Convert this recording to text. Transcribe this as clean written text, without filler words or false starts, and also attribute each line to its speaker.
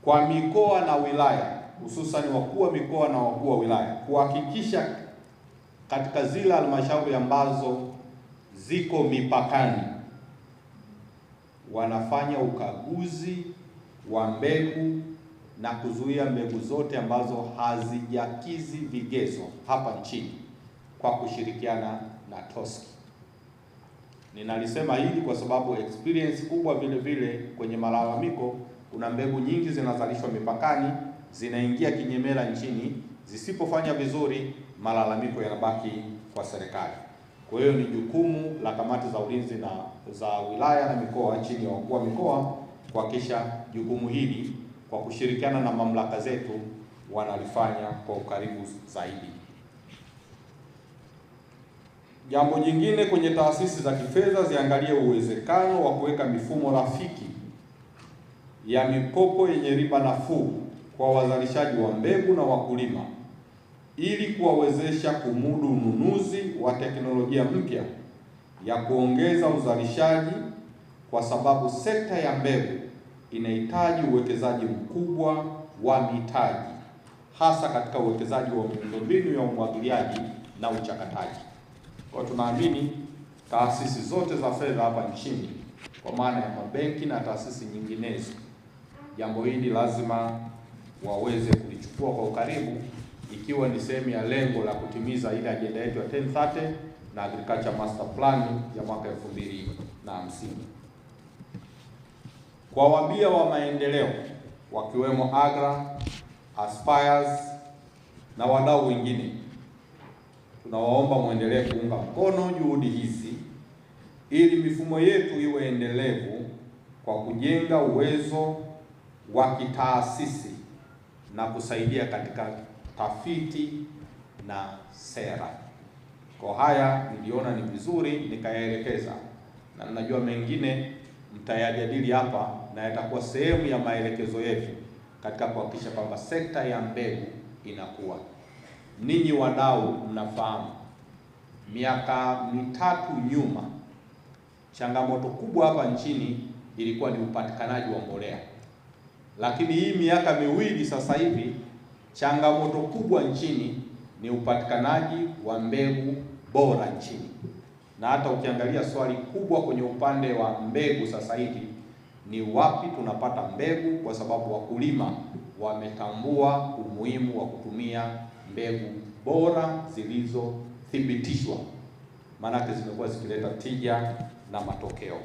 Speaker 1: kwa mikoa na wilaya, hususan wakuu wa mikoa na wakuu wa wilaya, kuhakikisha katika zile halmashauri ambazo ziko mipakani wanafanya ukaguzi wa mbegu na kuzuia mbegu zote ambazo hazijakizi vigezo hapa nchini kwa kushirikiana na TOSCI. Ninalisema hili kwa sababu experience kubwa vile vile kwenye malalamiko, kuna mbegu nyingi zinazalishwa mipakani, zinaingia kinyemela nchini, zisipofanya vizuri malalamiko yanabaki kwa serikali. Kwa hiyo ni jukumu la kamati za ulinzi na za wilaya na mikoa chini ya wakuu wa mikoa kuhakikisha jukumu hili kwa kushirikiana na mamlaka zetu wanalifanya kwa ukaribu zaidi. Jambo jingine, kwenye taasisi za kifedha ziangalie uwezekano wa kuweka mifumo rafiki ya mikopo yenye riba nafuu kwa wazalishaji wa mbegu na wakulima ili kuwawezesha kumudu ununuzi wa teknolojia mpya ya kuongeza uzalishaji, kwa sababu sekta ya mbegu inahitaji uwekezaji mkubwa wa mitaji, hasa katika uwekezaji wa miundombinu ya umwagiliaji na uchakataji. Kwa tunaamini taasisi zote za fedha hapa nchini, kwa maana ya mabenki na taasisi nyinginezo, jambo hili lazima waweze kulichukua kwa ukaribu, ikiwa ni sehemu ya lengo la kutimiza ile ajenda yetu ya 1030 na Agriculture Master Plan ya mwaka 2050. Kwa wabia wa maendeleo wakiwemo AGRA, Aspires na wadau wengine, tunawaomba muendelee kuunga mkono juhudi hizi ili mifumo yetu iwe endelevu kwa kujenga uwezo wa kitaasisi na kusaidia katika tafiti na sera. Kwa haya niliona ni vizuri nikayaelekeza, na najua mengine mtayajadili hapa na yatakuwa sehemu ya maelekezo yetu katika kuhakikisha kwamba sekta ya mbegu inakuwa. Ninyi wadau mnafahamu, miaka mitatu nyuma changamoto kubwa hapa nchini ilikuwa ni upatikanaji wa mbolea, lakini hii miaka miwili sasa hivi changamoto kubwa nchini ni upatikanaji wa mbegu bora nchini. Na hata ukiangalia swali kubwa kwenye upande wa mbegu sasa hivi ni wapi tunapata mbegu, kwa sababu wakulima wametambua umuhimu wa kutumia mbegu bora zilizothibitishwa, maanake zimekuwa zikileta tija na matokeo.